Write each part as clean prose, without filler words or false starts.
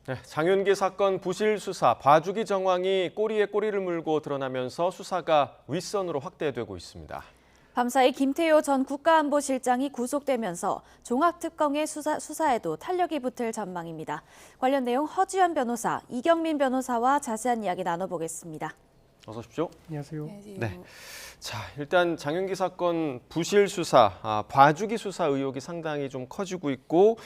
네, 장윤기 사건 부실 수사, 봐주기 정황이 꼬리에 꼬리를 물고 드러나면서 수사가 윗선으로 확대되고 있습니다. 밤사이 김태효 전 국가안보실장이 구속되면서 종합특검의 수사에도 탄력이 붙을 전망입니다. 관련 내용 허지연 변호사, 이경민 변호사와 자세한 이야기 나눠보겠습니다. 어서 오십시오. 안녕하세요. 네. 자, 일단 장윤기 사건 부실 수사, 봐주기 수사 의혹이 상당히 좀 커지고 있고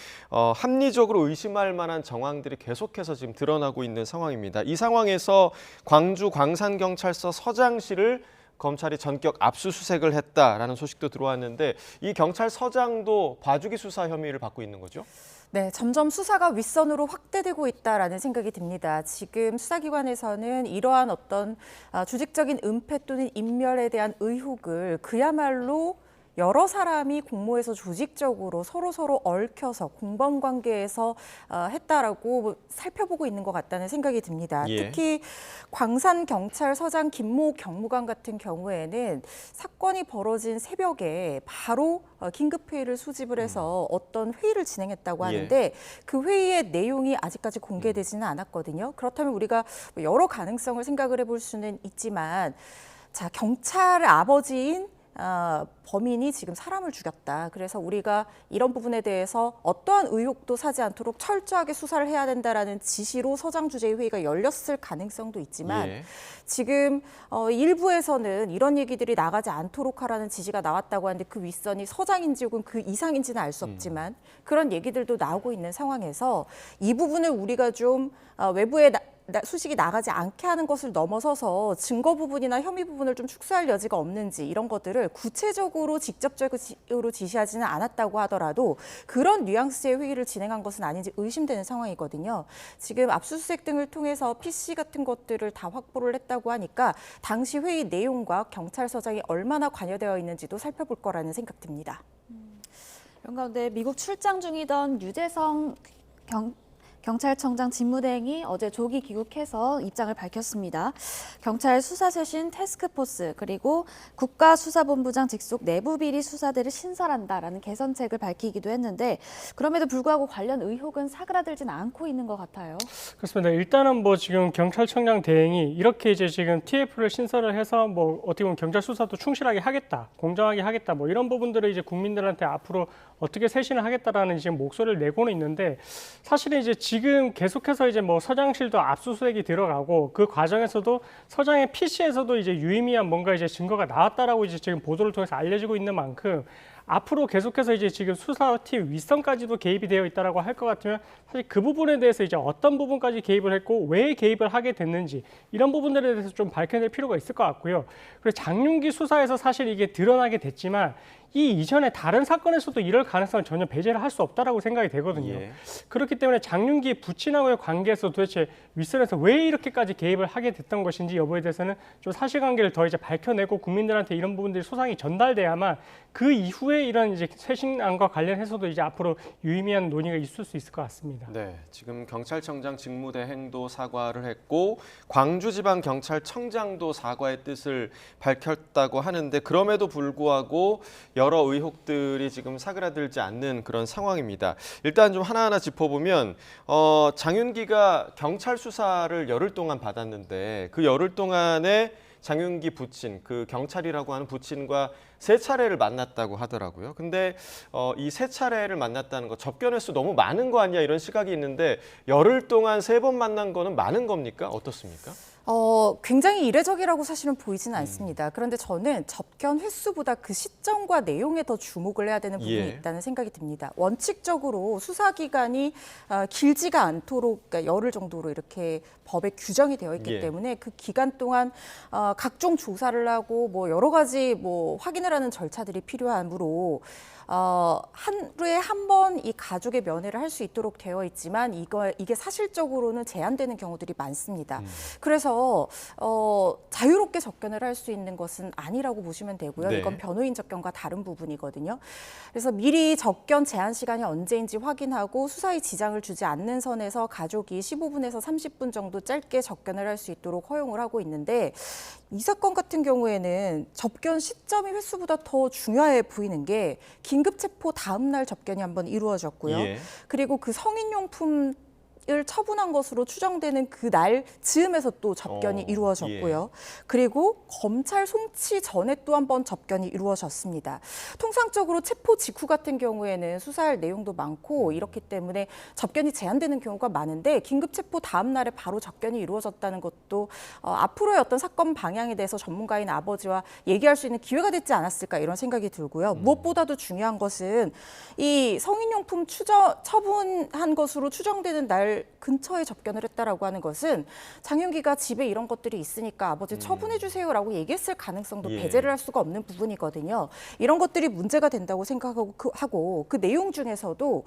합리적으로 의심할 만한 정황들이 계속해서 지금 드러나고 있는 상황입니다. 이 상황에서 광주 광산경찰서 서장실을 검찰이 전격 압수수색을 했다라는 소식도 들어왔는데 이 경찰서장도 봐주기 수사 혐의를 받고 있는 거죠? 네, 점점 수사가 윗선으로 확대되고 있다라는 생각이 듭니다. 지금 수사기관에서는 이러한 어떤 조직적인 은폐 또는 인멸에 대한 의혹을 그야말로 여러 사람이 공모해서 조직적으로 서로 얽혀서 공범관계에서 했다라고 살펴보고 있는 것 같다는 생각이 듭니다. 예. 특히 광산경찰서장 김모 경무관 같은 경우에는 사건이 벌어진 새벽에 바로 긴급회의를 소집을 해서 어떤 회의를 진행했다고 하는데 그 회의의 내용이 아직까지 공개되지는 않았거든요. 그렇다면 우리가 여러 가능성을 생각을 해볼 수는 있지만 자, 경찰 아버지인 범인이 지금 사람을 죽였다. 그래서 우리가 이런 부분에 대해서 어떠한 의혹도 사지 않도록 철저하게 수사를 해야 된다라는 지시로 서장 주재의 회의가 열렸을 가능성도 있지만 지금 일부에서는 이런 얘기들이 나가지 않도록 하라는 지시가 나왔다고 하는데 그 윗선이 서장인지 혹은 그 이상인지는 알 수 없지만 그런 얘기들도 나오고 있는 상황에서 이 부분을 우리가 좀 외부에 소식이 나가지 않게 하는 것을 넘어서서 증거 부분이나 혐의 부분을 좀 축소할 여지가 없는지 이런 것들을 구체적으로 직접적으로 지시하지는 않았다고 하더라도 그런 뉘앙스의 회의를 진행한 것은 아닌지 의심되는 상황이거든요. 지금 압수수색 등을 통해서 PC 같은 것들을 다 확보를 했다고 하니까 당시 회의 내용과 경찰서장이 얼마나 관여되어 있는지도 살펴볼 거라는 생각 듭니다. 이런 가운데 미국 출장 중이던 유재성 경찰청장 직무대행이 어제 조기 귀국해서 입장을 밝혔습니다. 경찰 수사쇄신 태스크포스 그리고 국가수사본부장 직속 내부비리 수사대를 신설한다라는 개선책을 밝히기도 했는데 그럼에도 불구하고 관련 의혹은 사그라들진 않고 있는 것 같아요. 그렇습니다. 일단은 뭐 지금 경찰청장 대행이 이렇게 이제 지금 TF를 신설을 해서 뭐 어떻게 보면 경찰 수사도 충실하게 하겠다, 공정하게 하겠다, 뭐 이런 부분들을 이제 국민들한테 앞으로 어떻게 쇄신을 하겠다라는 지금 목소리를 내고는 있는데 사실은 이제 지금 계속해서 이제 뭐 서장실도 압수수색이 들어가고 그 과정에서도 서장의 PC에서도 이제 유의미한 뭔가 이제 증거가 나왔다라고 이제 지금 보도를 통해서 알려지고 있는 만큼 앞으로 계속해서 이제 지금 수사팀 윗선까지도 개입이 되어 있다라고 할 것 같으면 사실 그 부분에 대해서 이제 어떤 부분까지 개입을 했고 왜 개입을 하게 됐는지 이런 부분들에 대해서 좀 밝혀낼 필요가 있을 것 같고요. 그리고 장윤기 수사에서 사실 이게 드러나게 됐지만 이 이전에 다른 사건에서도 이럴 가능성은 전혀 배제를 할 수 없다라고 생각이 되거든요. 그렇기 때문에 장윤기 부친하고의 관계에서 도대체 윗선에서 왜 이렇게까지 개입을 하게 됐던 것인지 여부에 대해서는 좀 사실관계를 더 이제 밝혀내고 국민들한테 이런 부분들이 소상히 전달돼야만 그 이후에 이런 이제 쇄신안과 관련해서도 이제 앞으로 유의미한 논의가 있을 수 있을 것 같습니다. 네, 지금 경찰청장 직무대행도 사과를 했고 광주지방경찰청장도 사과의 뜻을 밝혔다고 하는데 그럼에도 불구하고 여러 의혹들이 지금 사그라들지 않는 그런 상황입니다. 일단 좀 하나하나 짚어보면 장윤기가 경찰 수사를 열흘 동안 받았는데 그 열흘 동안에 장윤기 부친, 그 경찰이라고 하는 부친과 3차례를 만났다고 하더라고요. 근데 이 3차례를 만났다는 거 접견 횟수 너무 많은 거 아니야 이런 시각이 있는데 열흘 동안 3번 만난 거는 많은 겁니까? 어떻습니까? 굉장히 이례적이라고 사실은 보이지는 않습니다. 그런데 저는 접견 횟수보다 그 시점과 내용에 더 주목을 해야 되는 부분이 있다는 생각이 듭니다. 원칙적으로 수사기간이 길지가 않도록 그러니까 열흘 정도로 이렇게 법에 규정이 되어 있기 때문에 그 기간 동안 각종 조사를 하고 뭐 여러 가지 뭐 확인을 하는 절차들이 필요하므로 하루에 한 번 이 가족의 면회를 할 수 있도록 되어 있지만 이게 사실적으로는 제한되는 경우들이 많습니다. 그래서 자유롭게 접견을 할 수 있는 것은 아니라고 보시면 되고요. 이건 변호인 접견과 다른 부분이거든요. 그래서 미리 접견 제한 시간이 언제인지 확인하고 수사에 지장을 주지 않는 선에서 가족이 15분에서 30분 정도 짧게 접견을 할 수 있도록 허용을 하고 있는데 이 사건 같은 경우에는 접견 시점이 횟수보다 더 중요해 보이는 게 긴급 체포 다음 날 접견이 한번 이루어졌고요. 그리고 그 성인용품 처분한 것으로 추정되는 그 날 즈음에서 또 접견이 이루어졌고요. 그리고 검찰 송치 전에 또 한 번 접견이 이루어졌습니다. 통상적으로 체포 직후 같은 경우에는 수사할 내용도 많고 이렇기 때문에 접견이 제한되는 경우가 많은데 긴급 체포 다음 날에 바로 접견이 이루어졌다는 것도 앞으로의 어떤 사건 방향에 대해서 전문가인 아버지와 얘기할 수 있는 기회가 됐지 않았을까 이런 생각이 들고요. 무엇보다도 중요한 것은 이 성인용품 처분한 것으로 추정되는 날 근처에 접견을 했다라고 하는 것은 장윤기가 집에 이런 것들이 있으니까 아버지 처분해 주세요라고 얘기했을 가능성도 배제를 할 수가 없는 부분이거든요. 이런 것들이 문제가 된다고 생각하고 그 내용 중에서도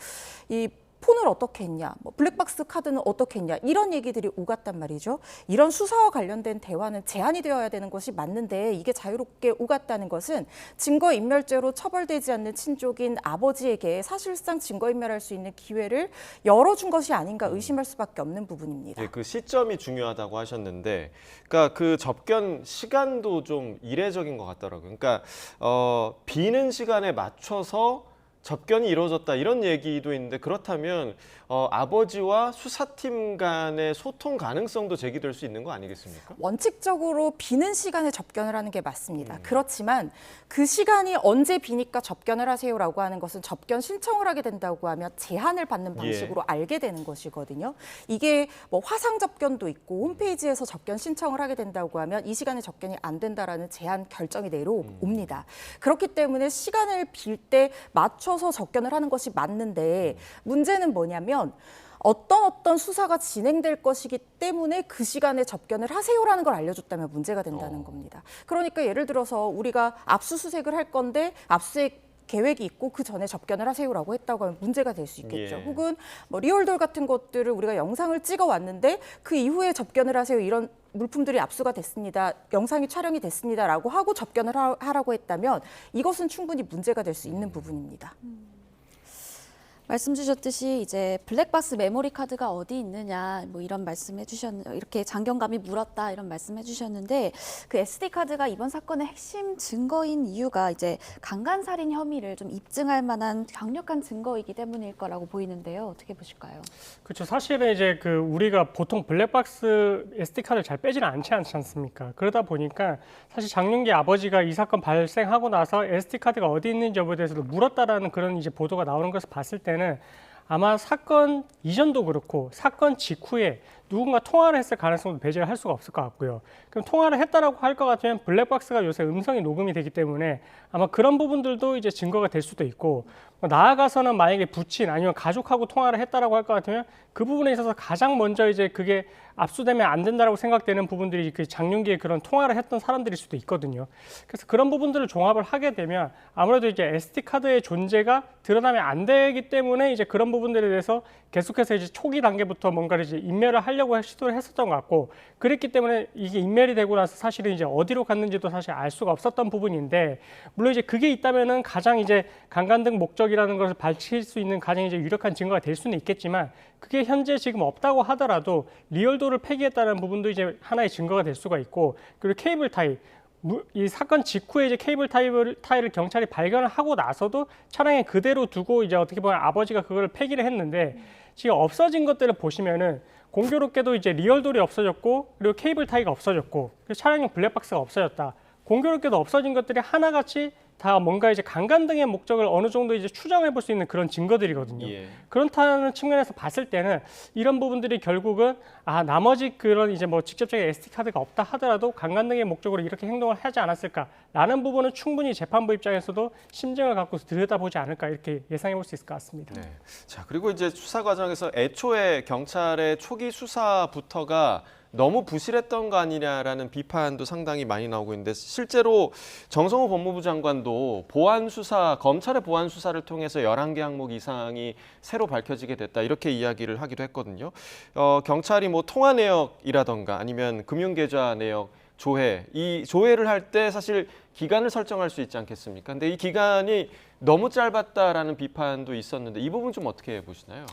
이 폰을 어떻게 했냐, 뭐 블랙박스 카드는 어떻게 했냐 이런 얘기들이 오갔단 말이죠. 이런 수사와 관련된 대화는 제한이 되어야 되는 것이 맞는데 이게 자유롭게 오갔다는 것은 증거인멸죄로 처벌되지 않는 친족인 아버지에게 사실상 증거인멸할 수 있는 기회를 열어준 것이 아닌가 의심할 수밖에 없는 부분입니다. 그 시점이 중요하다고 하셨는데, 그러니까 그 접견 시간도 좀 이례적인 것 같더라고요. 그러니까 비는 시간에 맞춰서 접견이 이루어졌다 이런 얘기도 있는데 그렇다면 아버지와 수사팀 간의 소통 가능성도 제기될 수 있는 거 아니겠습니까? 원칙적으로 비는 시간에 접견을 하는 게 맞습니다. 그렇지만 그 시간이 언제 비니까 접견을 하세요라고 하는 것은 접견 신청을 하게 된다고 하면 제한을 받는 방식으로 알게 되는 것이거든요. 이게 뭐 화상 접견도 있고 홈페이지에서 접견 신청을 하게 된다고 하면 이 시간에 접견이 안 된다라는 제한 결정이 내려옵니다. 그렇기 때문에 시간을 빌 때 맞춰서 접견을 하는 것이 맞는데 문제는 뭐냐면 어떤 수사가 진행될 것이기 때문에 그 시간에 접견을 하세요라는 걸 알려줬다면 문제가 된다는 겁니다. 그러니까 예를 들어서 우리가 압수수색을 할 건데 압수수색 계획이 있고 그 전에 접견을 하세요라고 했다고 하면 문제가 될 수 있겠죠. 혹은 뭐 리얼돌 같은 것들을 우리가 영상을 찍어 왔는데 그 이후에 접견을 하세요 이런 물품들이 압수가 됐습니다. 영상이 촬영이 됐습니다라고 하고 접견을 하라고 했다면 이것은 충분히 문제가 될 수 있는 부분입니다. 말씀 주셨듯이 이제 블랙박스 메모리 카드가 어디 있느냐 뭐 이런 말씀해 이렇게 장경감이 물었다 이런 말씀해 주셨는데 그 SD 카드가 이번 사건의 핵심 증거인 이유가 이제 강간살인 혐의를 좀 입증할 만한 강력한 증거이기 때문일 거라고 보이는데요. 어떻게 보실까요? 그렇죠. 사실은 이제 그 우리가 보통 블랙박스 SD 카드를 잘 빼지는 않지 않습니까? 그러다 보니까 사실 장윤기 아버지가 이 사건 발생하고 나서 SD 카드가 어디 있는지 여부에 대해서도 물었다라는 그런 이제 보도가 나오는 것을 봤을 때는 아마 사건 이전도 그렇고 사건 직후에 누군가 통화를 했을 가능성도 배제를 할 수가 없을 것 같고요. 그럼 통화를 했다라고 할 것 같으면 블랙박스가 요새 음성이 녹음이 되기 때문에 아마 그런 부분들도 이제 증거가 될 수도 있고 나아가서는 만약에 부친 아니면 가족하고 통화를 했다라고 할 것 같으면 그 부분에 있어서 가장 먼저 이제 그게 압수되면 안 된다라고 생각되는 부분들이 그 장윤기의 그런 통화를 했던 사람들일 수도 있거든요. 그래서 그런 부분들을 종합을 하게 되면 아무래도 이제 SD 카드의 존재가 드러나면 안 되기 때문에 이제 그런 부분들에 대해서 계속해서 이제 초기 단계부터 뭔가를 이제 인멸을 하려고 시도를 했었던 것 같고 그랬기 때문에 이게 인멸이 되고 나서 사실은 이제 어디로 갔는지도 사실 알 수가 없었던 부분인데 물론 이제 그게 있다면은 가장 이제 강간 등 목적이라는 것을 밝힐 수 있는 가장 이제 유력한 증거가 될 수는 있겠지만 그게 현재 지금 없다고 하더라도 리얼도를 폐기했다는 부분도 이제 하나의 증거가 될 수가 있고 그리고 케이블 타이 이 사건 직후에 이제 케이블 타이를 경찰이 발견을 하고 나서도 차량에 그대로 두고 이제 어떻게 보면 아버지가 그걸 폐기를 했는데 지금 없어진 것들을 보시면은 공교롭게도 이제 리얼돌이 없어졌고 그리고 케이블 타이가 없어졌고 그래서 차량용 블랙박스가 없어졌다. 공교롭게도 없어진 것들이 하나같이 다 뭔가 이제 강간 등의 목적을 어느 정도 이제 추정해 볼 수 있는 그런 증거들이거든요. 그렇다는 측면에서 봤을 때는 이런 부분들이 결국은 나머지 그런 이제 뭐 직접적인 SD 카드가 없다 하더라도 강간 등의 목적으로 이렇게 행동을 하지 않았을까라는 부분은 충분히 재판부 입장에서도 심증을 갖고 들여다보지 않을까 이렇게 예상해 볼 수 있을 것 같습니다. 네. 자, 그리고 이제 수사 과정에서 애초에 경찰의 초기 수사부터가 너무 부실했던 거 아니냐라는 비판도 상당히 많이 나오고 있는데 실제로 정성호 법무부 장관도 보안 수사, 검찰의 보안 수사를 통해서 11개 항목 이상이 새로 밝혀지게 됐다 이렇게 이야기를 하기도 했거든요. 경찰이 뭐 통화 내역이라던가 아니면 금융계좌 내역 조회. 이 조회를 할 때 사실 기간을 설정할 수 있지 않겠습니까? 근데 이 기간이 너무 짧았다라는 비판도 있었는데 이 부분 좀 어떻게 보시나요?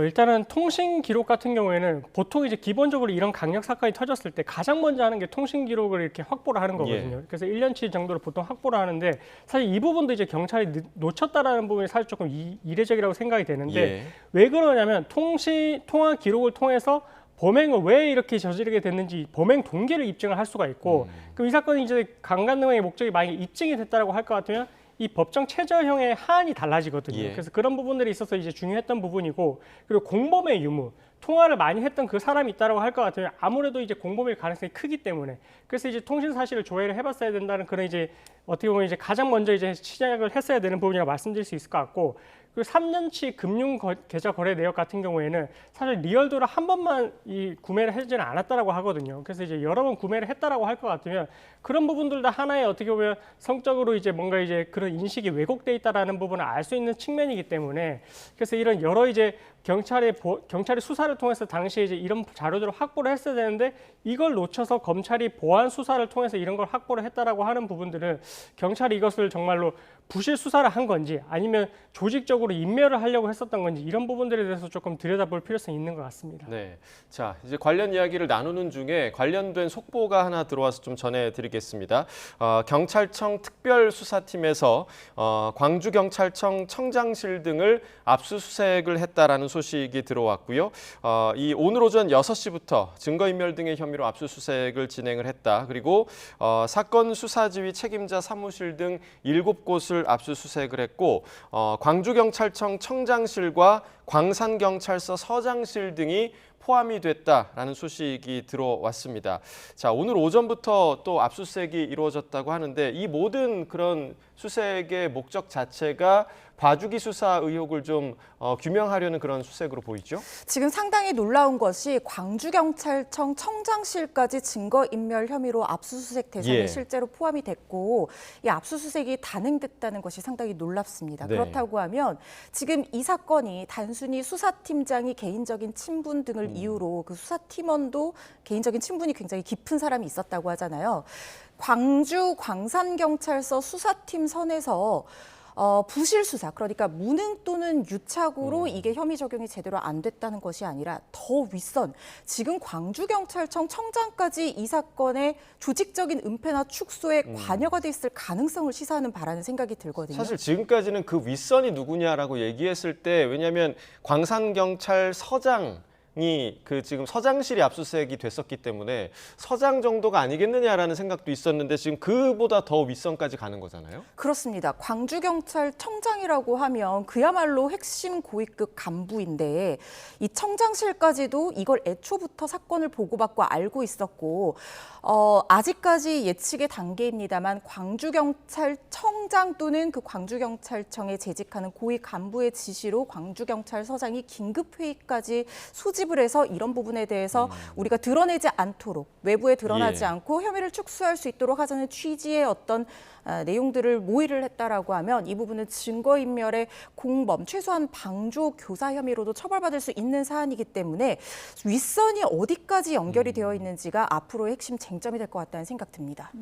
일단은 통신 기록 같은 경우에는 보통 이제 기본적으로 이런 강력 사건이 터졌을 때 가장 먼저 하는 게 통신 기록을 이렇게 확보를 하는 거거든요. 예. 그래서 1년치 정도로 보통 확보를 하는데 사실 이 부분도 이제 경찰이 놓쳤다라는 부분이 사실 조금 이례적이라고 생각이 되는데 예. 왜 그러냐면 통화 기록을 통해서 범행을 왜 이렇게 저지르게 됐는지 범행 동기를 입증을 할 수가 있고 그럼 이 사건이 이제 강간 등의 목적이 만약에 입증이 됐다라고 할 것 같으면 이 법정 최저형의 하한이 달라지거든요. 예. 그래서 그런 부분들이 있어서 이제 중요했던 부분이고 그리고 공범의 유무 통화를 많이 했던 그 사람이 있다라고 할 것 같으면 아무래도 이제 공범일 가능성이 크기 때문에 그래서 이제 통신 사실을 조회를 해봤어야 된다는 그런 이제 어떻게 보면 이제 가장 먼저 이제 시작을 했어야 되는 부분이라고 말씀드릴 수 있을 것 같고 그리고 3년치 금융 계좌 거래 내역 같은 경우에는 사실 리얼도를 한 번만 이 구매를 하지는 않았다라고 하거든요. 그래서 이제 여러 번 구매를 했다라고 할 것 같으면 그런 부분들 다 하나의 어떻게 보면 성적으로 이제 뭔가 이제 그런 인식이 왜곡돼 있다라는 부분을 알 수 있는 측면이기 때문에 그래서 이런 여러 이제 경찰이 수사를 통해서 당시에 이제 이런 자료들을 확보를 했어야 되는데 이걸 놓쳐서 검찰이 보안 수사를 통해서 이런 걸 확보를 했다라고 하는 부분들은 경찰이 이것을 정말로 부실 수사를 한 건지 아니면 조직적으로 인멸을 하려고 했었던 건지 이런 부분들에 대해서 조금 들여다볼 필요성이 있는 것 같습니다. 네. 자, 이제 관련 이야기를 나누는 중에 관련된 속보가 하나 들어와서 좀 전해드리겠습니다. 경찰청 특별수사팀에서 광주경찰청 청장실 등을 압수수색을 했다라는 소식이 들어왔고요. 오늘 오전 6시부터 증거인멸 등의 혐의로 압수수색을 진행을 했다. 그리고 사건 수사지휘 책임자 사무실 등 7곳을 압수수색을 했고 광주경찰청 청장실과 광산경찰서 서장실 등이 포함이 됐다라는 소식이 들어왔습니다. 자, 오늘 오전부터 또 압수수색이 이루어졌다고 하는데 이 모든 그런 수색의 목적 자체가 봐주기 수사 의혹을 좀 규명하려는 그런 수색으로 보이죠? 지금 상당히 놀라운 것이 광주경찰청 청장실까지 증거인멸 혐의로 압수수색 대상에 예. 실제로 포함이 됐고 이 압수수색이 단행됐다는 것이 상당히 놀랍습니다. 네. 그렇다고 하면 지금 이 사건이 단순히 수사팀장이 개인적인 친분 등을 이유로 그 수사팀원도 개인적인 친분이 굉장히 깊은 사람이 있었다고 하잖아요. 광주 광산경찰서 수사팀 선에서 부실 수사, 그러니까 무능 또는 유착으로 이게 혐의 적용이 제대로 안 됐다는 것이 아니라 더 윗선, 지금 광주경찰청 청장까지 이 사건의 조직적인 은폐나 축소에 관여가 돼 있을 가능성을 시사하는 바라는 생각이 들거든요. 사실 지금까지는 그 윗선이 누구냐라고 얘기했을 때 왜냐하면 광산경찰서장이 그 지금 서장실이 압수수색이 됐었기 때문에 서장 정도가 아니겠느냐라는 생각도 있었는데 지금 그보다 더 윗선까지 가는 거잖아요. 그렇습니다. 광주경찰청장이라고 하면 그야말로 핵심 고위급 간부인데 이 청장실까지도 이걸 애초부터 사건을 보고받고 알고 있었고 아직까지 예측의 단계입니다만 광주경찰청장 또는 그 광주경찰청에 재직하는 고위 간부의 지시로 광주경찰서장이 긴급회의까지 소집을 해서 이런 부분에 대해서 우리가 드러내지 않도록 외부에 드러나지 예. 않고 혐의를 축소할 수 있도록 하자는 취지의 어떤 내용들을 모의를 했다라고 하면 이 부분은 증거인멸의 공범, 최소한 방조 교사 혐의로도 처벌받을 수 있는 사안이기 때문에 윗선이 어디까지 연결이 되어 있는지가 앞으로의 핵심 쟁점이 될 것 같다는 생각 듭니다.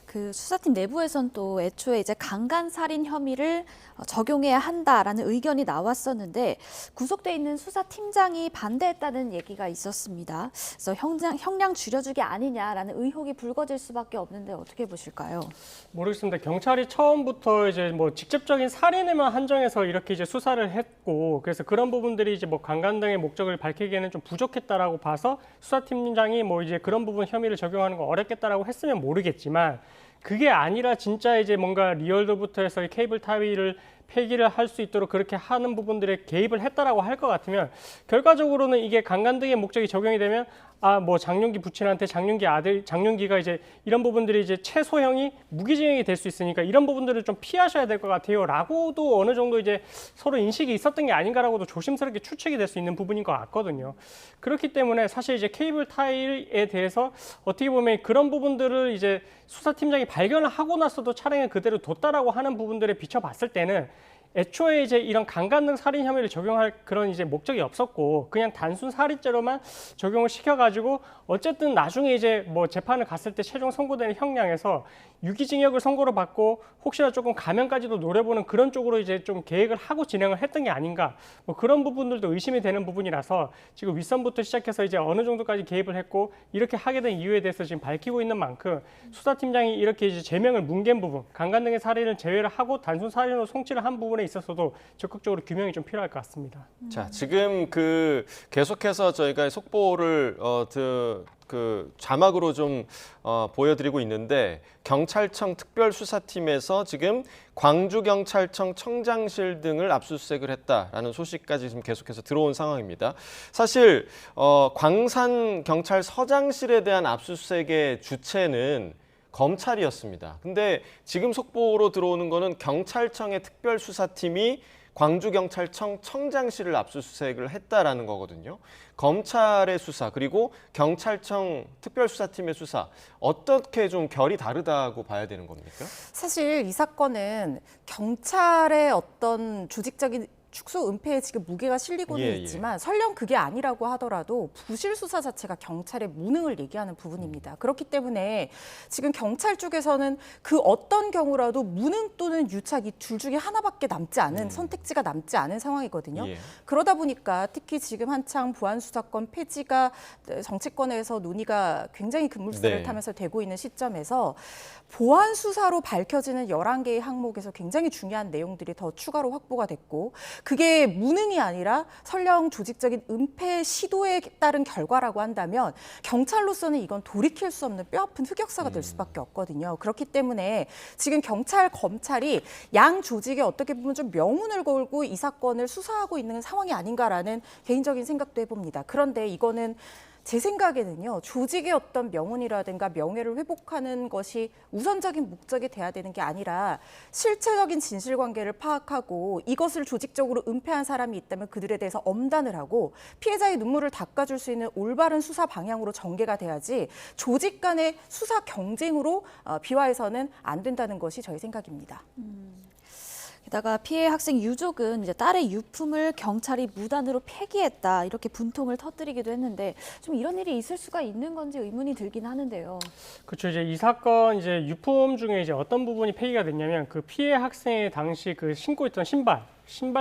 그 수사팀 내부에선 또 애초에 이제 강간살인 혐의를 적용해야 한다라는 의견이 나왔었는데 구속돼 있는 수사팀장이 반대했다는 얘기가 있었습니다. 그래서 형량 줄여주기 아니냐라는 의혹이 불거질 수밖에 없는데 어떻게 보실까요? 모르겠습니다. 경찰이 처음부터 이제 뭐 직접적인 살인에만 한정해서 이렇게 이제 수사를 했고 그래서 그런 부분들이 이제 뭐 강간 등의 목적을 밝히기에는 좀 부족했다라고 봐서 수사팀장이 뭐 이제 그런 부분 혐의를 적용하는 거 어렵겠다라고 했으면 모르겠지만 그게 아니라 진짜 이제 뭔가 리얼도부터 해서 케이블 타위를 폐기를 할 수 있도록 그렇게 하는 부분들에 개입을 했다라고 할 것 같으면 결과적으로는 이게 강간 등의 목적이 적용이 되면 뭐 장윤기 부친한테 장윤기 아들 장윤기가 이제 이런 부분들이 이제 최소형이 무기징역이 될 수 있으니까 이런 부분들을 좀 피하셔야 될 것 같아요라고도 어느 정도 이제 서로 인식이 있었던 게 아닌가라고도 조심스럽게 추측이 될 수 있는 부분인 것 같거든요. 그렇기 때문에 사실 이제 케이블 타일에 대해서 어떻게 보면 그런 부분들을 이제 수사팀장이 발견을 하고 나서도 차량을 그대로 뒀다라고 하는 부분들에 비춰봤을 때는 애초에 이제 이런 강간 등 살인 혐의를 적용할 그런 이제 목적이 없었고 그냥 단순 살인죄로만 적용을 시켜가지고 어쨌든 나중에 이제 뭐 재판을 갔을 때 최종 선고되는 형량에서 유기징역을 선고를 받고 혹시나 조금 감형까지도 노려보는 그런 쪽으로 이제 좀 계획을 하고 진행을 했던 게 아닌가 뭐 그런 부분들도 의심이 되는 부분이라서 지금 윗선부터 시작해서 이제 어느 정도까지 개입을 했고 이렇게 하게 된 이유에 대해서 지금 밝히고 있는 만큼 수사팀장이 이렇게 이제 제명을 뭉갠 부분, 강간 등의 살인을 제외를 하고 단순 살인으로 송치를 한 부분에 있어서도 적극적으로 규명이 좀 필요할 것 같습니다. 자, 지금 그 계속해서 저희가 속보를 그 자막으로 좀 보여드리고 있는데 경찰청 특별수사팀에서 지금 광주경찰청 청장실 등을 압수수색을 했다라는 소식까지 지금 계속해서 들어온 상황입니다. 사실 광산경찰서장실에 대한 압수수색의 주체는 검찰이었습니다. 근데 지금 속보로 들어오는 거는 경찰청의 특별수사팀이 광주경찰청 청장실을 압수수색을 했다라는 거거든요. 검찰의 수사 그리고 경찰청 특별수사팀의 수사 어떻게 좀 결이 다르다고 봐야 되는 겁니까? 사실 이 사건은 경찰의 어떤 조직적인 축소 은폐에 지금 무게가 실리고는 예, 예. 있지만 설령 그게 아니라고 하더라도 부실 수사 자체가 경찰의 무능을 얘기하는 부분입니다. 그렇기 때문에 지금 경찰 쪽에서는 그 어떤 경우라도 무능 또는 유착 이 둘 중에 하나밖에 남지 않은 선택지가 남지 않은 상황이거든요. 예. 그러다 보니까 특히 지금 한창 보안수사권 폐지가 정치권에서 논의가 굉장히 급물살을 네. 타면서 되고 있는 시점에서 보안수사로 밝혀지는 11개의 항목에서 굉장히 중요한 내용들이 더 추가로 확보가 됐고 그게 무능이 아니라 설령 조직적인 은폐 시도에 따른 결과라고 한다면 경찰로서는 이건 돌이킬 수 없는 뼈아픈 흑역사가 될 수밖에 없거든요. 그렇기 때문에 지금 경찰, 검찰이 양 조직에 어떻게 보면 좀 명운을 걸고 이 사건을 수사하고 있는 상황이 아닌가라는 개인적인 생각도 해봅니다. 그런데 이거는 제 생각에는요, 조직의 어떤 명운이라든가 명예를 회복하는 것이 우선적인 목적이 돼야 되는 게 아니라 실체적인 진실관계를 파악하고 이것을 조직적으로 은폐한 사람이 있다면 그들에 대해서 엄단을 하고 피해자의 눈물을 닦아줄 수 있는 올바른 수사 방향으로 전개가 돼야지 조직 간의 수사 경쟁으로 비화해서는 안 된다는 것이 저희 생각입니다. 게다가 피해 학생 유족은 이제 딸의 유품을 경찰이 무단으로 폐기했다 이렇게 분통을 터뜨리기도 했는데 좀 이런 일이 있을 수가 있는 건지 의문이 들긴 하는데요. 그렇죠. 이제 이 사건 이제 유품 중에 이제 어떤 부분이 폐기가 됐냐면 그 피해 학생의 당시 그 신고 있던 신발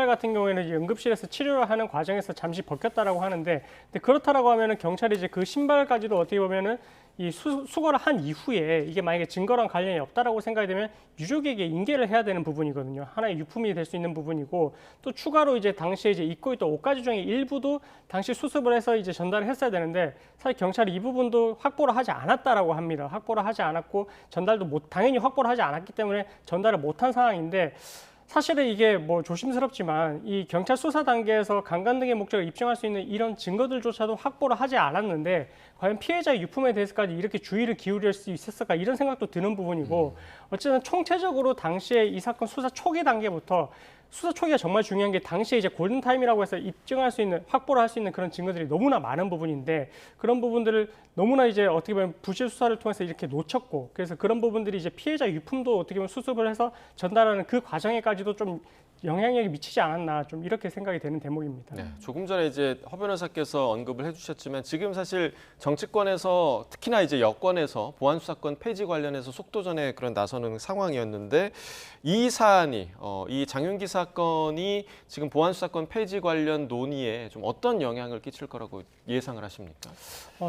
같은 경우에는 이제 응급실에서 치료를 하는 과정에서 잠시 벗겼다라고 하는데, 근데 그렇다라고 하면은 경찰이 이제 그 신발까지도 어떻게 보면은 이 수거를 한 이후에 이게 만약에 증거랑 관련이 없다라고 생각이 되면 유족에게 인계를 해야 되는 부분이거든요. 하나의 유품이 될 수 있는 부분이고 또 추가로 이제 당시에 이제 입고 있던 옷가지 중에 일부도 당시 수습을 해서 이제 전달을 했어야 되는데 사실 경찰이 이 부분도 확보를 하지 않았다라고 합니다. 확보를 하지 않았고 전달도 당연히 확보를 하지 않았기 때문에 전달을 못한 상황인데. 사실은 이게 뭐 조심스럽지만 이 경찰 수사 단계에서 강간 등의 목적을 입증할 수 있는 이런 증거들조차도 확보를 하지 않았는데 과연 피해자의 유품에 대해서까지 이렇게 주의를 기울일 수 있었을까 이런 생각도 드는 부분이고 어쨌든 총체적으로 당시에 이 사건 수사 초기 단계부터 수사 초기가 정말 중요한 게 당시에 이제 골든타임이라고 해서 입증할 수 있는, 확보를 할 수 있는 그런 증거들이 너무나 많은 부분인데 그런 부분들을 너무나 이제 어떻게 보면 부실 수사를 통해서 이렇게 놓쳤고 그래서 그런 부분들이 이제 피해자 유품도 어떻게 보면 수습을 해서 전달하는 그 과정에까지도 좀 영향력이 미치지 않았나 좀 이렇게 생각이 되는 대목입니다. 네, 조금 전에 이제 허 변호사께서 언급을 해주셨지만 지금 사실 정치권에서 특히나 이제 여권에서 보안수사권 폐지 관련해서 속도전에 그런 나서는 상황이었는데 이 사안이 이 장윤기 사건이 지금 보안수사권 폐지 관련 논의에 좀 어떤 영향을 끼칠 거라고 예상을 하십니까?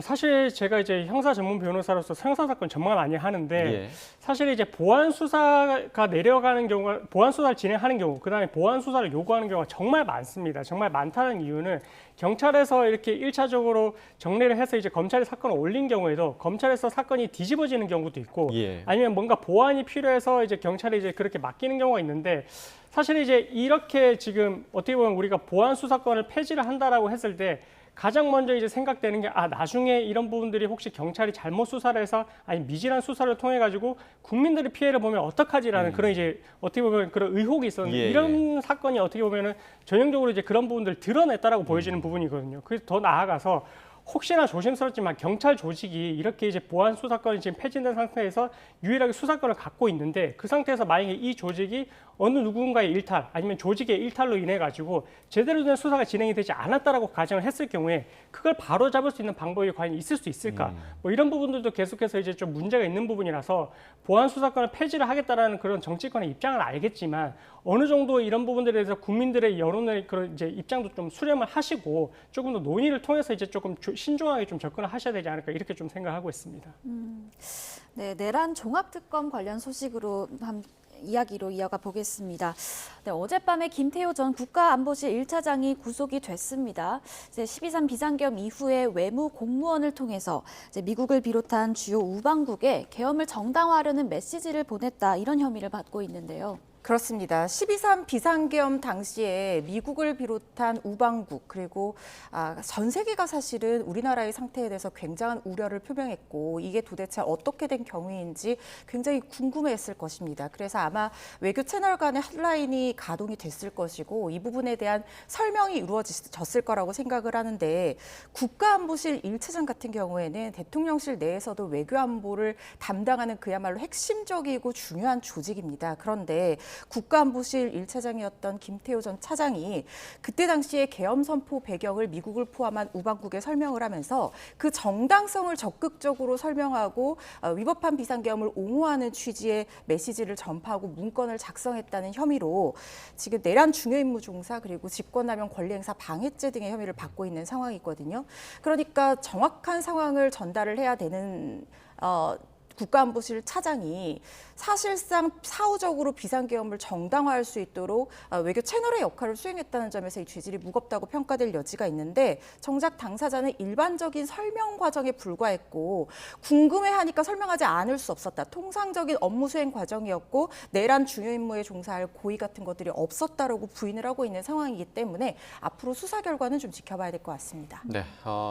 사실 제가 이제 형사 전문 변호사로서 형사 사건 전망을 많이 하는데 예. 사실 이제 보안 수사가 내려가는 경우가 보안 수사를 진행하는 경우, 그다음에 보안 수사를 요구하는 경우가 정말 많습니다. 정말 많다는 이유는 경찰에서 이렇게 1차적으로 정리를 해서 이제 검찰에 사건을 올린 경우에도 검찰에서 사건이 뒤집어지는 경우도 있고 예. 아니면 뭔가 보완이 필요해서 이제 경찰이 이제 그렇게 맡기는 경우가 있는데 사실 이제 이렇게 지금 어떻게 보면 우리가 보안 수사권을 폐지를 한다라고 했을 때 가장 먼저 이제 생각되는 게 나중에 이런 부분들이 혹시 경찰이 잘못 수사를 해서 아니 미진한 수사를 통해 가지고 국민들의 피해를 보면 어떡하지라는 그런 이제 어떻게 보면 그런 의혹이 있었는데 예, 이런 사건이 어떻게 보면은 전형적으로 이제 그런 부분들을 드러냈다라고 보여지는 부분이거든요. 그래서 더 나아가서 혹시나 조심스럽지만 경찰 조직이 이렇게 이제 보안 수사권이 지금 폐지된 상태에서 유일하게 수사권을 갖고 있는데 그 상태에서 만약에 이 조직이 어느 누군가의 일탈 아니면 조직의 일탈로 인해 가지고 제대로 된 수사가 진행이 되지 않았다라고 가정을 했을 경우에 그걸 바로 잡을 수 있는 방법이 과연 있을 수 있을까? 뭐 이런 부분들도 계속해서 이제 좀 문제가 있는 부분이라서 보안 수사권을 폐지를 하겠다라는 그런 정치권의 입장을 알겠지만 어느 정도 이런 부분들에 대해서 국민들의 여론의 그런 이제 입장도 좀 수렴을 하시고 조금 더 논의를 통해서 이제 조금 신중하게 좀 접근을 하셔야 되지 않을까 이렇게 좀 생각하고 있습니다. 네, 내란 종합특검 관련 소식으로 이야기로 이어가 보겠습니다. 네, 어젯밤에 김태호 전 국가안보실 1차장이 구속이 됐습니다. 이제 12.3 비상계엄 이후에 외무 공무원을 통해서 이제 미국을 비롯한 주요 우방국에 계엄을 정당화하려는 메시지를 보냈다 이런 혐의를 받고 있는데요. 그렇습니다. 12.3 비상계엄 당시에 미국을 비롯한 우방국 그리고 전 세계가 사실은 우리나라의 상태에 대해서 굉장한 우려를 표명했고 이게 도대체 어떻게 된 경위인지 굉장히 궁금해했을 것입니다. 그래서 아마 외교 채널 간의 핫라인이 가동이 됐을 것이고 이 부분에 대한 설명이 이루어졌을 거라고 생각을 하는데 국가안보실 1차장 같은 경우에는 대통령실 내에서도 외교안보를 담당하는 그야말로 핵심적이고 중요한 조직입니다. 그런데 국가안보실 1차장이었던 김태호 전 차장이 그때 당시에 계엄 선포 배경을 미국을 포함한 우방국에 설명을 하면서 그 정당성을 적극적으로 설명하고 위법한 비상계엄을 옹호하는 취지의 메시지를 전파하고 문건을 작성했다는 혐의로 지금 내란 중요임무 종사 그리고 직권남용 권리행사 방해죄 등의 혐의를 받고 있는 상황이거든요. 그러니까 정확한 상황을 전달을 해야 되는 국가안보실 차장이 사실상 사후적으로 비상계엄을 정당화할 수 있도록 외교 채널의 역할을 수행했다는 점에서 이 죄질이 무겁다고 평가될 여지가 있는데 정작 당사자는 일반적인 설명 과정에 불과했고 궁금해하니까 설명하지 않을 수 없었다. 통상적인 업무 수행 과정이었고 내란 중요 임무에 종사할 고의 같은 것들이 없었다라고 부인을 하고 있는 상황이기 때문에 앞으로 수사 결과는 좀 지켜봐야 될 것 같습니다. 네,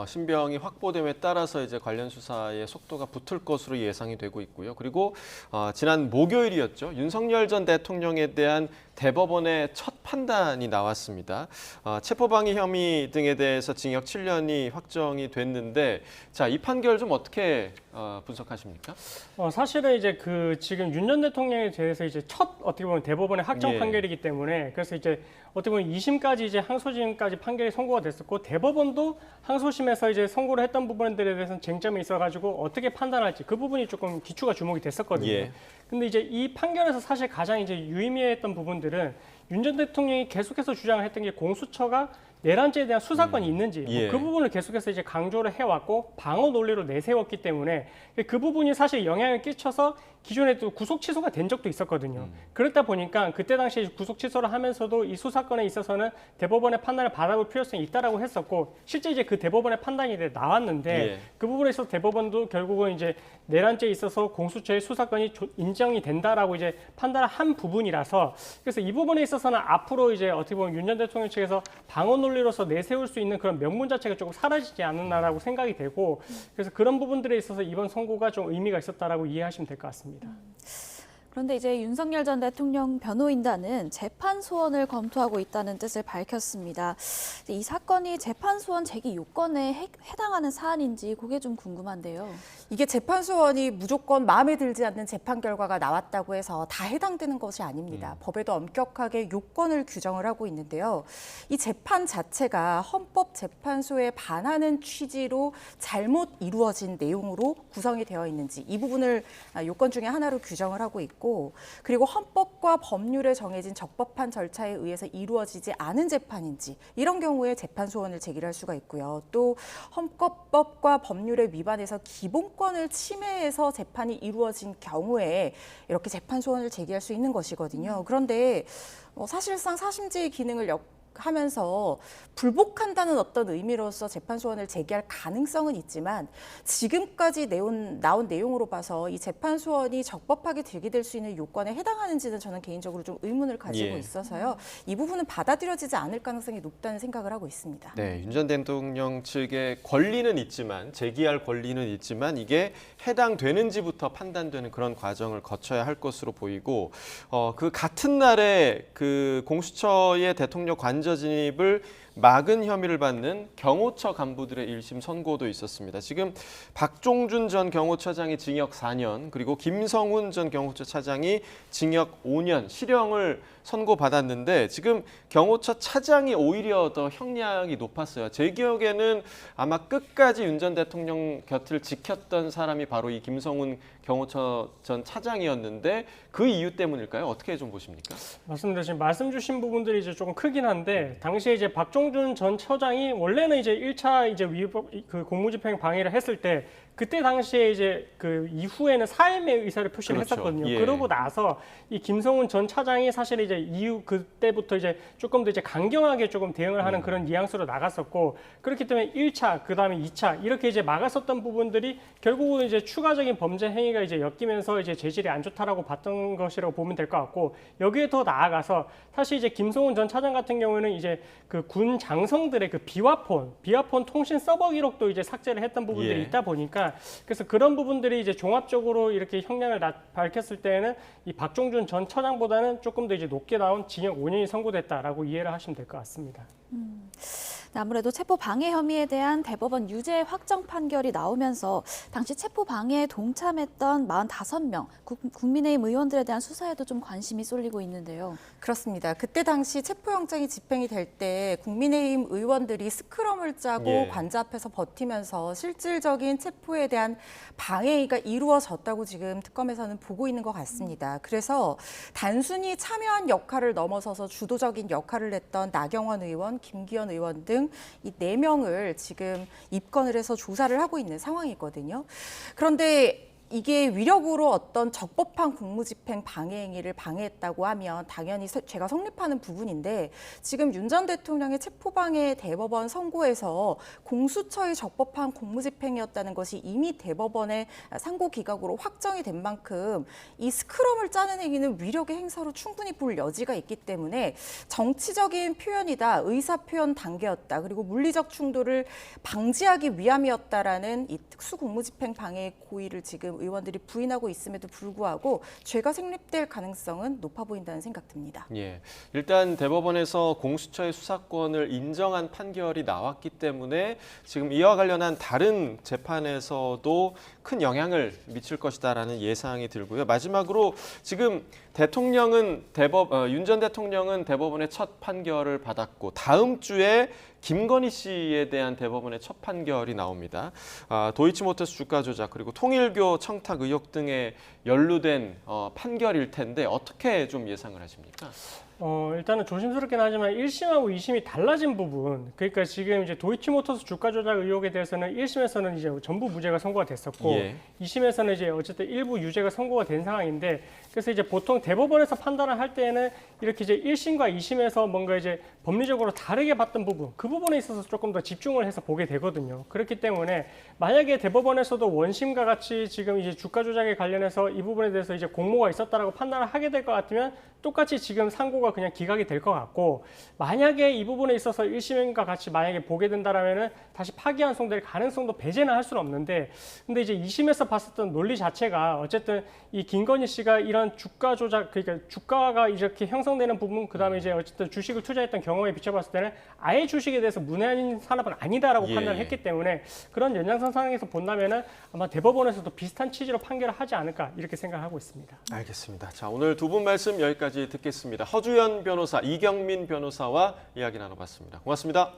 신병이 확보됨에 따라서 이제 관련 수사의 속도가 붙을 것으로 예상이 되고 있고요. 그리고 지난 목요일이었죠. 윤석열 전 대통령에 대한 대법원의 첫 판단이 나왔습니다. 체포방해 혐의 등에 대해서 징역 7년이 확정이 됐는데, 자, 이 판결 좀 어떻게 분석하십니까? 사실은 이제 지금 윤 전 대통령에 대해서 이제 첫 어떻게 보면 대법원의 확정 예. 판결이기 때문에 그래서 이제 어떻게 보면 2심까지 이제 항소심까지 판결이 선고가 됐었고 대법원도 항소심에서 이제 선고를 했던 부분들에 대해서는 쟁점이 있어가지고 어떻게 판단할지 그 부분이 조금 기초가 주목이 됐었거든요. 예. 근데 이제 이 판결에서 사실 가장 이제 유의미했던 부분들은 윤 전 대통령이 계속해서 주장을 했던 게 공수처가 내란죄에 대한 수사권이 있는지 예. 그 부분을 계속해서 이제 강조를 해왔고 방어 논리로 내세웠기 때문에 그 부분이 사실 영향을 끼쳐서 기존에 또 구속 취소가 된 적도 있었거든요. 그렇다 보니까 그때 당시에 구속 취소를 하면서도 이 수사권에 있어서는 대법원의 판단을 받아볼 필요성이 있다라고 했었고 실제 이제 그 대법원의 판단이 나왔는데 예. 그 부분에 있어서 대법원도 결국은 이제 내란죄에 있어서 공수처의 수사권이 인정이 된다라고 이제 판단을 한 부분이라서 그래서 이 부분에 있어서는 앞으로 이제 어떻게 보면 윤 전 대통령 측에서 방어 논리로서 내세울 수 있는 그런 명분 자체가 조금 사라지지 않았나라고 생각이 되고 그래서 그런 부분들에 있어서 이번 선고가 좀 의미가 있었다라고 이해하시면 될 것 같습니다. 그런데 이제 윤석열 전 대통령 변호인단은 재판 소원을 검토하고 있다는 뜻을 밝혔습니다. 이 사건이 재판 소원 제기 요건에 해당하는 사안인지 그게 좀 궁금한데요. 이게 재판 소원이 무조건 마음에 들지 않는 재판 결과가 나왔다고 해서 다 해당되는 것이 아닙니다. 법에도 엄격하게 요건을 규정을 하고 있는데요. 이 재판 자체가 헌법재판소에 반하는 취지로 잘못 이루어진 내용으로 구성이 되어 있는지 이 부분을 요건 중에 하나로 규정을 하고 있고 그리고 헌법과 법률에 정해진 적법한 절차에 의해서 이루어지지 않은 재판인지 이런 경우에 재판 소원을 제기할 수가 있고요. 또 헌법과 법률에 위반해서 기본권을 침해해서 재판이 이루어진 경우에 이렇게 재판 소원을 제기할 수 있는 것이거든요. 그런데 사실상 사심제의 기능을 하면서 불복한다는 어떤 의미로서 재판 소원을 제기할 가능성은 있지만 지금까지 나온 내용으로 봐서 이 재판 소원이 적법하게 제기될 수 있는 요건에 해당하는지는 저는 개인적으로 좀 의문을 가지고 예. 있어서요. 이 부분은 받아들여지지 않을 가능성이 높다는 생각을 하고 있습니다. 네, 윤 전 대통령 측의 권리는 있지만 제기할 권리는 있지만 이게 해당되는지부터 판단되는 그런 과정을 거쳐야 할 것으로 보이고 그 같은 날에 그 공수처의 대통령 관저 진입을 막은 혐의를 받는 경호처 간부들의 1심 선고도 있었습니다. 지금 박종준 전 경호처장이 징역 4년, 그리고 김성훈 전 경호처 차장이 징역 5년 실형을 선고받았는데 지금 경호처 차장이 오히려 더 형량이 높았어요. 제 기억에는 아마 끝까지 윤 전 대통령 곁을 지켰던 사람이 바로 이 김성훈 경호처 전 차장이었는데 그 이유 때문일까요? 어떻게 좀 보십니까? 맞습니다. 지금 말씀 주신 부분들이 이제 조금 크긴 한데 당시에 이제 박종준 전 처장이 원래는 이제 1차 이제 위법 그 공무집행 방해를 했을 때 그때 당시에 이제 그 이후에는 사임의 의사를 표시를 그렇죠. 했었거든요. 예. 그러고 나서 이 김성훈 전 차장이 사실 이제 이후 그때부터 이제 조금 더 이제 강경하게 조금 대응을 하는 그런 뉘앙스로 나갔었고 그렇기 때문에 1차 그다음에 2차 이렇게 이제 막았었던 부분들이 결국은 이제 추가적인 범죄 행위가 이제 엮이면서 이제 재질이 안 좋다라고 봤던 것이라고 보면 될 것 같고 여기에 더 나아가서 사실 이제 김성훈 전 차장 같은 경우에는 이제 그 군 장성들의 그 비화폰 통신 서버 기록도 이제 삭제를 했던 부분들이 예. 있다 보니까 그래서 그런 부분들이 이제 종합적으로 이렇게 형량을 밝혔을 때는 이 박종준 전 처장보다는 조금 더 이제 높게 나온 징역 5년이 선고됐다라고 이해를 하시면 될 것 같습니다. 아무래도 체포 방해 혐의에 대한 대법원 유죄 확정 판결이 나오면서 당시 체포 방해에 동참했던 45명 국민의힘 의원들에 대한 수사에도 좀 관심이 쏠리고 있는데요. 그렇습니다. 그때 당시 체포영장이 집행이 될 때 국민의힘 의원들이 스크럼을 짜고 예. 관자 앞에서 버티면서 실질적인 체포에 대한 방해가 이루어졌다고 지금 특검에서는 보고 있는 것 같습니다. 그래서 단순히 참여한 역할을 넘어서서 주도적인 역할을 했던 나경원 의원, 김기현 의원 등 이 4명을 지금 입건을 해서 조사를 하고 있는 상황이거든요. 그런데 이게 위력으로 어떤 적법한 공무집행 방해 행위를 방해했다고 하면 당연히 죄가 성립하는 부분인데 지금 윤 전 대통령의 체포방해 대법원 선고에서 공수처의 적법한 공무집행이었다는 것이 이미 대법원의 상고기각으로 확정이 된 만큼 이 스크럼을 짜는 행위는 위력의 행사로 충분히 볼 여지가 있기 때문에 정치적인 표현이다, 의사표현 단계였다, 그리고 물리적 충돌을 방지하기 위함이었다라는 이 특수공무집행 방해의 고의를 지금 의원들이 부인하고 있음에도 불구하고 죄가 성립될 가능성은 높아 보인다는 생각 듭니다. 예, 일단 대법원에서 공수처의 수사권을 인정한 판결이 나왔기 때문에 지금 이와 관련한 다른 재판에서도 큰 영향을 미칠 것이다라는 예상이 들고요. 마지막으로 지금 대통령은 윤 전 대통령은 대법원의 첫 판결을 받았고 다음 주에 김건희 씨에 대한 대법원의 첫 판결이 나옵니다. 도이치모터스 주가 조작 그리고 통일교 청탁 의혹 등에 연루된 판결일 텐데 어떻게 좀 예상을 하십니까? 일단은 조심스럽긴 하지만 1심하고 2심이 달라진 부분, 그러니까 지금 이제 도이치모터스 주가 조작 의혹에 대해서는 1심에서는 이제 전부 무죄가 선고가 됐었고, 예. 2심에서는 이제 어쨌든 일부 유죄가 선고가 된 상황인데, 그래서 이제 보통 대법원에서 판단을 할 때에는 이렇게 이제 1심과 2심에서 뭔가 이제 법리적으로 다르게 봤던 부분, 그 부분에 있어서 조금 더 집중을 해서 보게 되거든요. 그렇기 때문에 만약에 대법원에서도 원심과 같이 지금 이제 주가 조작에 관련해서 이 부분에 대해서 이제 공모가 있었다라고 판단을 하게 될 것 같으면 똑같이 지금 상고가 그냥 기각이 될 것 같고, 만약에 이 부분에 있어서 1심과 같이 만약에 보게 된다라면은 다시 파기환송될 가능성도 배제는 할 수는 없는데, 근데 이제 2심에서 봤었던 논리 자체가 어쨌든 이 김건희 씨가 이런 주가 조작, 그러니까 주가가 이렇게 형성되는 부분, 그다음에 이제 어쨌든 주식을 투자했던 경험에 비춰봤을 때는 아예 주식에 대해서 문외한 산업은 아니다라고 예. 판단을 했기 때문에 그런 연장선 상황에서 본다면은 아마 대법원에서도 비슷한 취지로 판결을 하지 않을까 이렇게 생각하고 있습니다. 알겠습니다. 자, 오늘 두 분 말씀 여기까지 듣겠습니다. 허주연 변호사, 이경민 변호사와 이야기 나눠봤습니다. 고맙습니다.